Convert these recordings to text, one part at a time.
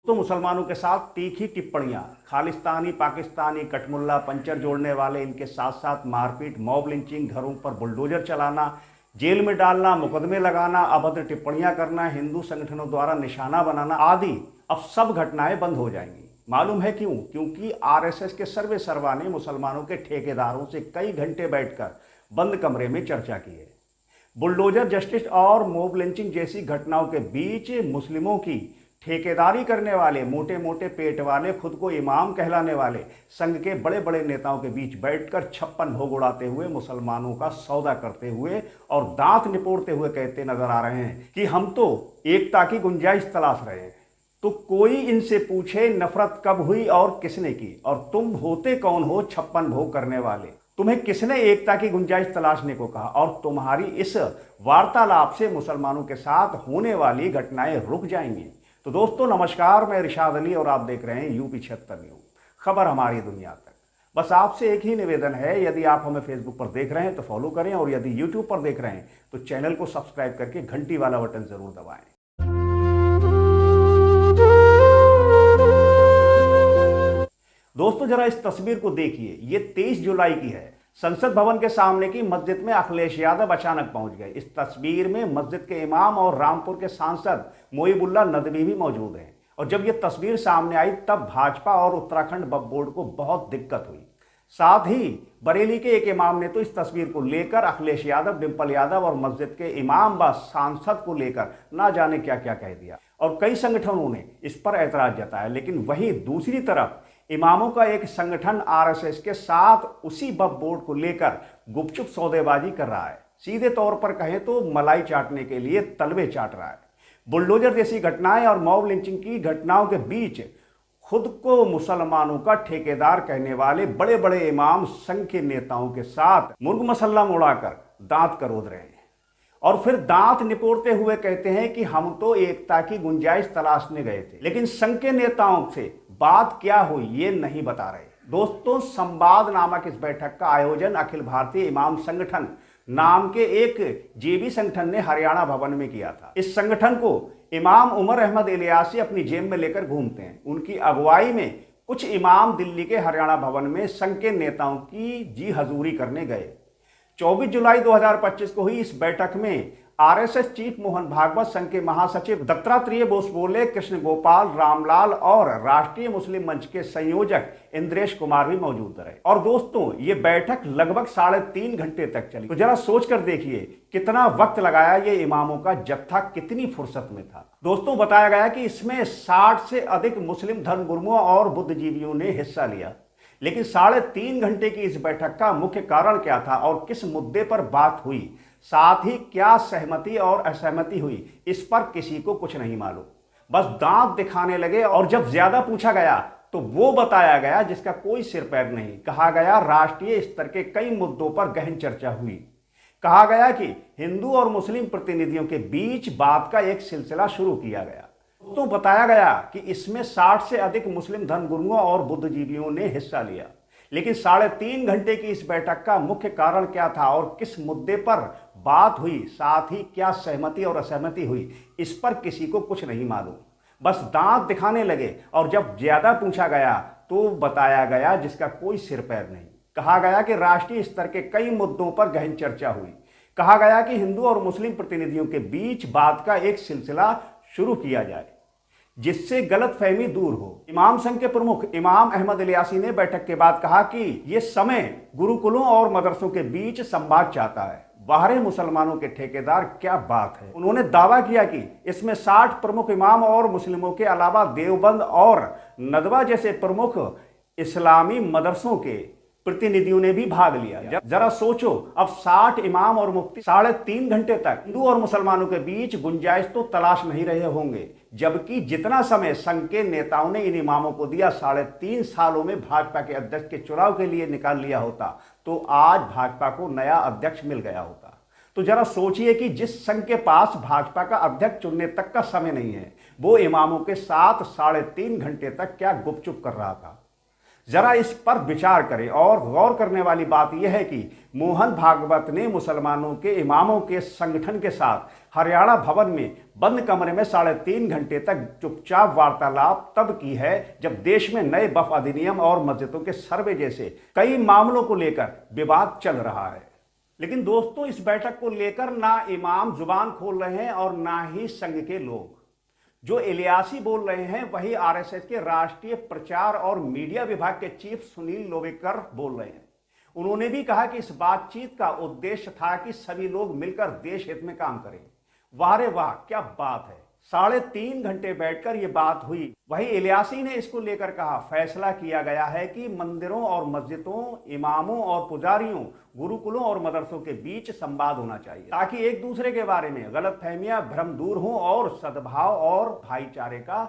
तो मुसलमानों के साथ तीखी टिप्पणियां, खालिस्तानी पाकिस्तानी कटमुल्ला पंचर जोड़ने वाले, इनके साथ साथ मारपीट, मॉब लिंचिंग, घरों पर बुलडोजर चलाना, जेल में डालना, मुकदमे लगाना, अभद्र टिप्पणियां करना, हिंदू संगठनों द्वारा निशाना बनाना आदि अब सब घटनाएं बंद हो जाएंगी। मालूम है क्यों? क्योंकि आरएसएस के सर्वे सर्वा ने मुसलमानों के ठेकेदारों से कई घंटे बैठकर बंद कमरे में चर्चा की है। बुलडोजर जस्टिस और मॉब लिंचिंग जैसी घटनाओं के बीच मुस्लिमों की ठेकेदारी करने वाले, मोटे मोटे पेट वाले, खुद को इमाम कहलाने वाले संघ के बड़े बड़े नेताओं के बीच बैठकर 56 भोग उड़ाते हुए, मुसलमानों का सौदा करते हुए और दांत निपोड़ते हुए कहते नजर आ रहे हैं कि हम तो एकता की गुंजाइश तलाश रहे हैं। तो कोई इनसे पूछे नफरत कब हुई और किसने की, और तुम होते कौन हो 56 भोग करने वाले? तुम्हें किसने एकता की गुंजाइश तलाशने को कहा? और तुम्हारी इस वार्तालाप से मुसलमानों के साथ होने वाली घटनाएं रुक जाएंगी। तो दोस्तों नमस्कार, मैं इरशाद अली और आप देख रहे हैं यूपी 76 न्यूज, खबर हमारी दुनिया तक। बस आपसे एक ही निवेदन है, यदि आप हमें फेसबुक पर देख रहे हैं तो फॉलो करें, और यदि यूट्यूब पर देख रहे हैं तो चैनल को सब्सक्राइब करके घंटी वाला बटन जरूर दबाएं। दोस्तों जरा इस तस्वीर को देखिए, ये 23 जुलाई की है। संसद भवन के सामने की मस्जिद में अखिलेश यादव अचानक पहुंच गए। इस तस्वीर में मस्जिद के इमाम और रामपुर के सांसद मोइबुल्लाह नदवी भी मौजूद हैं। और जब यह तस्वीर सामने आई तब भाजपा और उत्तराखंड वक्फ बोर्ड को बहुत दिक्कत हुई। साथ ही बरेली के एक इमाम ने तो इस तस्वीर को लेकर अखिलेश यादव, डिंपल यादव और मस्जिद के इमाम व सांसद को लेकर ना जाने क्या क्या कह दिया, और कई संगठनों ने इस पर ऐतराज जताया। लेकिन वहीं दूसरी तरफ इमामों का एक संगठन आरएसएस के साथ उसी वक्फ बोर्ड को लेकर गुपचुप सौदेबाजी कर रहा है। सीधे तौर पर कहें तो मलाई चाटने के लिए तलवे चाट रहा है। बुलडोजर जैसी घटनाएं और मॉब लिंचिंग की घटनाओं के बीच खुद को मुसलमानों का ठेकेदार कहने वाले बड़े बड़े इमाम संघ के नेताओं के साथ मुर्ग मसल्ला उड़ाकर दांत करोद रहे हैं, और फिर दांत निपोड़ते हुए कहते हैं कि हम तो एकता की गुंजाइश तलाशने गए थे। लेकिन संघ के नेताओं से बात क्या हुई ये नहीं बता रहे। दोस्तों संवाद नामक इस बैठक का आयोजन अखिल भारतीय इमाम संगठन नाम के एक जेबी संगठन ने हरियाणा भवन में किया था। इस संगठन को इमाम उमर अहमद इलियासी अपनी जेब में लेकर घूमते हैं। उनकी अगुवाई में कुछ इमाम दिल्ली के हरियाणा भवन में संघ के नेताओं की जी हजूरी करने गए। 24 जुलाई 2025 को हुई इस बैठक में आरएसएस चीफ मोहन भागवत, संघ के महासचिव दत्तात्रेय बोस बोले, कृष्ण गोपाल रामलाल और राष्ट्रीय मुस्लिम मंच के संयोजक इंद्रेश कुमार भी मौजूद रहे। और दोस्तों ये बैठक लगभग 3.5 घंटे तक चली। तो जरा सोच कर देखिए कितना वक्त लगाया ये इमामों का जत्था, कितनी फुर्सत में था। दोस्तों बताया गया कि इसमें 60 से अधिक मुस्लिम धर्मगुरुओं और बुद्धिजीवियों ने हिस्सा लिया। लेकिन 3.5 घंटे की इस बैठक का मुख्य कारण क्या था और किस मुद्दे पर बात हुई, साथ ही क्या सहमति और असहमति हुई, इस पर किसी को कुछ नहीं मालूम। बस दांत दिखाने लगे, और जब ज्यादा पूछा गया तो वो बताया गया जिसका कोई सिर पैर नहीं। कहा गया राष्ट्रीय स्तर के कई मुद्दों पर गहन चर्चा हुई। कहा गया कि हिंदू और मुस्लिम प्रतिनिधियों के बीच बात का एक सिलसिला शुरू किया गया। तो बताया गया कि इसमें 60 से अधिक मुस्लिम धर्मगुरुओं और बुद्धिजीवियों ने हिस्सा लिया। लेकिन 3.5 घंटे की इस बैठक का मुख्य कारण क्या था और किस मुद्दे पर बात हुई, साथ ही क्या सहमति और असहमति हुई, इस पर किसी को कुछ नहीं मालूम। बस दांत दिखाने लगे, और जब ज्यादा पूछा गया तो बताया गया जिसका कोई सिर पैर नहीं। कहा गया कि राष्ट्रीय स्तर के कई मुद्दों पर गहन चर्चा हुई। कहा गया कि हिंदू और मुस्लिम प्रतिनिधियों के बीच बात का एक सिलसिला शुरू किया जाए जिससे गलतफहमी दूर हो। इमाम संघ के प्रमुख इमाम अहमद इलियासी ने बैठक के बाद कहा कि यह समय गुरुकुलों और मदरसों के बीच संवाद चाहता है। बाहरी मुसलमानों के ठेकेदार, क्या बात है। उन्होंने दावा किया कि इसमें 60 प्रमुख इमाम और मुस्लिमों के अलावा देवबंद और नदवा जैसे प्रमुख इस्लामी मदरसों के प्रतिनिधियों ने भी भाग लिया। जरा सोचो, अब 60 इमाम और मुफ्ती 3.5 घंटे तक हिंदू और मुसलमानों के बीच गुंजाइश तो तलाश नहीं रहे होंगे, जबकि जितना समय संघ के नेताओं ने इन इमामों को दिया 3.5 सालों में भाजपा के अध्यक्ष के चुनाव के लिए निकाल लिया होता तो आज भाजपा को नया अध्यक्ष मिल गया होता। तो जरा सोचिए कि जिस संघ के पास भाजपा का अध्यक्ष चुनने तक का समय नहीं है, वो इमामों के साथ 3.5 घंटे तक क्या गुपचुप कर रहा था। जरा इस पर विचार करें। और गौर करने वाली बात यह है कि मोहन भागवत ने मुसलमानों के इमामों के संगठन के साथ हरियाणा भवन में बंद कमरे में 3.5 घंटे तक चुपचाप वार्तालाप तब की है जब देश में नए वक्फ अधिनियम और मस्जिदों के सर्वे जैसे कई मामलों को लेकर विवाद चल रहा है। लेकिन दोस्तों, इस बैठक को लेकर ना इमाम जुबान खोल रहे हैं और ना ही संघ के लोग। जो इलियासी बोल रहे हैं वही आरएसएस के राष्ट्रीय प्रचार और मीडिया विभाग के चीफ सुनील लोवेकर बोल रहे हैं। उन्होंने भी कहा कि इस बातचीत का उद्देश्य था कि सभी लोग मिलकर देश हित में काम करें। वाह रे वाह, क्या बात है। 3.5 घंटे बैठकर यह बात हुई। वही इलियासी ने इसको लेकर कहा, फैसला किया गया है कि मंदिरों और मस्जिदों, इमामों और पुजारियों, गुरुकुलों और मदरसों के बीच संवाद होना चाहिए ताकि एक दूसरे के बारे में गलतफहमियां, भ्रम दूर हों और सद्भाव और भाईचारे का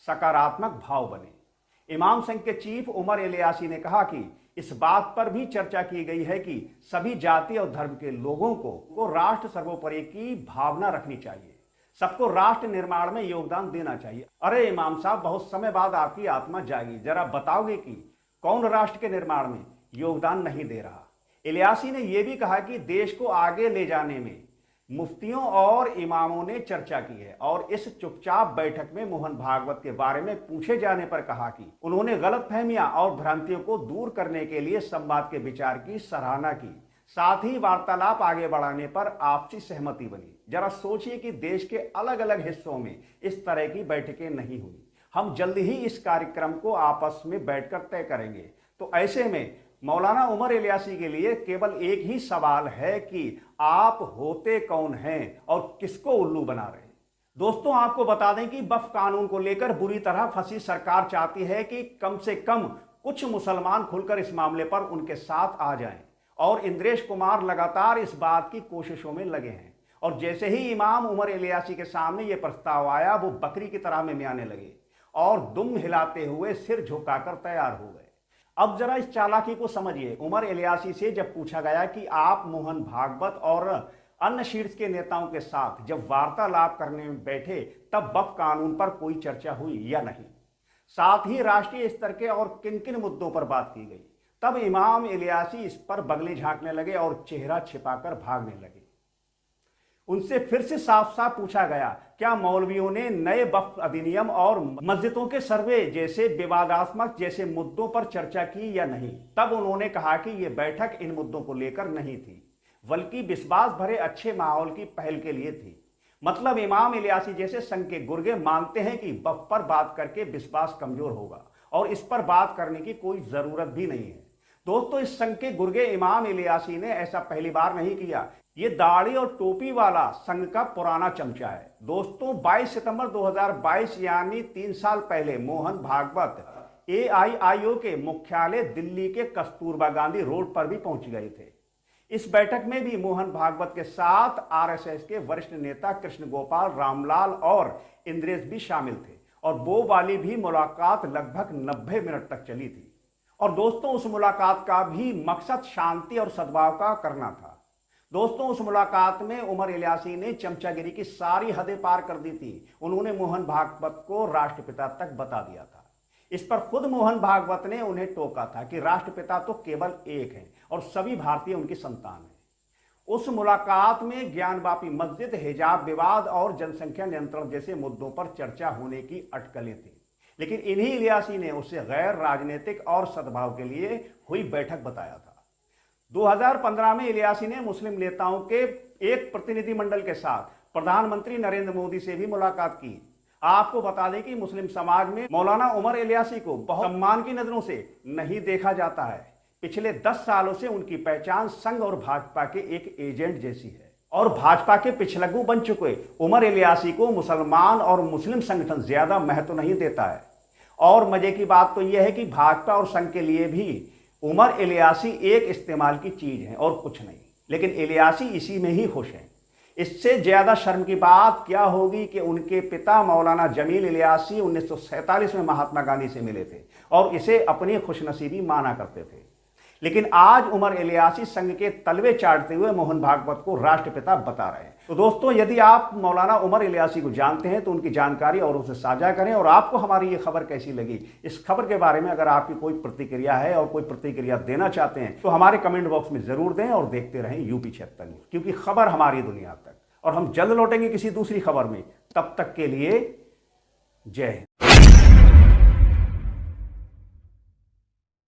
सकारात्मक भाव बने। इमाम संघ के चीफ उमर इलियासी ने कहा कि इस बात पर भी चर्चा की गई है कि सभी जाति और धर्म के लोगों को राष्ट्र सर्वोपरि की भावना रखनी चाहिए, सबको राष्ट्र निर्माण में योगदान देना चाहिए। अरे इमाम साहब, बहुत समय बाद आपकी आत्मा जागी, जरा बताओगे कि कौन राष्ट्र के निर्माण में योगदान नहीं दे रहा। इलियासी ने यह भी कहा कि देश को आगे ले जाने में मुफ्तियों और इमामों ने चर्चा की है और इस चुपचाप बैठक में मोहन भागवत के बारे में पूछे जाने पर कहा कि उन्होंने गलतफहमियां और भ्रांतियों को दूर करने के लिए संवाद के विचार की सराहना की, साथ ही वार्तालाप आगे बढ़ाने पर आपसी सहमति बनी। जरा सोचिए कि देश के अलग अलग हिस्सों में इस तरह की बैठकें नहीं हुई। हम जल्द ही इस कार्यक्रम को आपस में बैठकर तय करेंगे। तो ऐसे में मौलाना उमर इलियासी के लिए केवल एक ही सवाल है कि आप होते कौन हैं और किसको उल्लू बना रहे हैं। दोस्तों, आपको बता दें कि वक्फ कानून को लेकर बुरी तरह फंसी सरकार चाहती है कि कम से कम कुछ मुसलमान खुलकर इस मामले पर उनके साथ आ जाएं और इंद्रेश कुमार लगातार इस बात की कोशिशों में लगे हैं। और जैसे ही इमाम उमर इलियासी के सामने ये प्रस्ताव आया, वो बकरी की तरह मिमियाने लगे और दुम हिलाते हुए सिर झुकाकर तैयार हो गए। अब जरा इस चालाकी को समझिए। उमर इलियासी से जब पूछा गया कि आप मोहन भागवत और अन्य शीर्ष के नेताओं के साथ जब वार्तालाप करने में बैठे तब वक्फ कानून पर कोई चर्चा हुई या नहीं, साथ ही राष्ट्रीय स्तर के और किन किन मुद्दों पर बात की गई, तब इमाम इलियासी इस पर बगलें झांकने लगे और चेहरा छिपाकर भागने लगे। उनसे फिर से साफ साफ पूछा गया, क्या मौलवियों ने नए वक्फ अधिनियम और मस्जिदों के सर्वे जैसे विवादास्पद जैसे मुद्दों पर चर्चा की या नहीं। तब उन्होंने कहा कि यह बैठक इन मुद्दों को लेकर नहीं थी, बल्कि विश्वास भरे अच्छे माहौल की पहल के लिए थी। मतलब इमाम इलियासी जैसे संघ के गुर्गे मानते हैं कि वक्फ पर बात करके विश्वास कमजोर होगा और इस पर बात करने की कोई जरूरत भी नहीं है। दोस्तों, इस संघ के गुर्गे इमाम इलियासी ने ऐसा पहली बार नहीं किया। ये दाढ़ी और टोपी वाला संघ का पुराना चमचा है। दोस्तों, 22 सितंबर 2022 यानी 3 साल पहले मोहन भागवत AIIO के मुख्यालय दिल्ली के कस्तूरबा गांधी रोड पर भी पहुंच गए थे। इस बैठक में भी मोहन भागवत के साथ RSS के वरिष्ठ नेता कृष्ण गोपाल, रामलाल और इंद्रेश भी शामिल थे और वो वाली भी मुलाकात लगभग 90 मिनट तक चली थी। और दोस्तों, उस मुलाकात का भी मकसद शांति और सद्भाव का करना था। दोस्तों, उस मुलाकात में उमर इलियासी ने चमचागिरी की सारी हदें पार कर दी थी। उन्होंने मोहन भागवत को राष्ट्रपिता तक बता दिया था। इस पर खुद मोहन भागवत ने उन्हें टोका था कि राष्ट्रपिता तो केवल एक है और सभी भारतीय उनकी संतान हैं। उस मुलाकात में ज्ञानवापी मस्जिद, हिजाब विवाद और जनसंख्या नियंत्रण जैसे मुद्दों पर चर्चा होने की अटकलें थी, लेकिन इन्हीं इलियासी ने उसे गैर राजनीतिक और सद्भाव के लिए हुई बैठक बताया था। 2015 में इलियासी ने मुस्लिम नेताओं के एक प्रतिनिधिमंडल के साथ प्रधानमंत्री नरेंद्र मोदी से भी मुलाकात की। आपको बता दें कि मुस्लिम समाज में मौलाना उमर इलियासी को बहुत सम्मान की नजरों से नहीं देखा जाता है। पिछले 10 सालों से उनकी पहचान संघ और भाजपा के एक एजेंट जैसी है और भाजपा के पिछलग्गू बन चुके उमर इलियासी को मुसलमान और मुस्लिम संगठन ज्यादा महत्व नहीं देता है। और मजे की बात तो यह है कि भाजपा और संघ के लिए भी उमर इलियासी एक इस्तेमाल की चीज है और कुछ नहीं, लेकिन इलियासी इसी में ही खुश हैं। इससे ज्यादा शर्म की बात क्या होगी कि उनके पिता मौलाना जमील इलियासी 1947 में महात्मा गांधी से मिले थे और इसे अपनी खुशनसीबी माना करते थे। लेकिन आज उमर इलियासी संघ के तलवे चाटते हुए मोहन भागवत को राष्ट्रपिता बता रहे हैं। तो दोस्तों, यदि आप मौलाना उमर इलियासी को जानते हैं तो उनकी जानकारी और उसे साझा करें। और आपको हमारी ये खबर कैसी लगी, इस खबर के बारे में अगर आपकी कोई प्रतिक्रिया है और कोई प्रतिक्रिया देना चाहते हैं तो हमारे कमेंट बॉक्स में जरूर दें और देखते रहें यूपी 76 न्यूज, क्योंकि खबर हमारी दुनिया तक। और हम जल्द लौटेंगे किसी दूसरी खबर में, तब तक के लिए जय हिंद।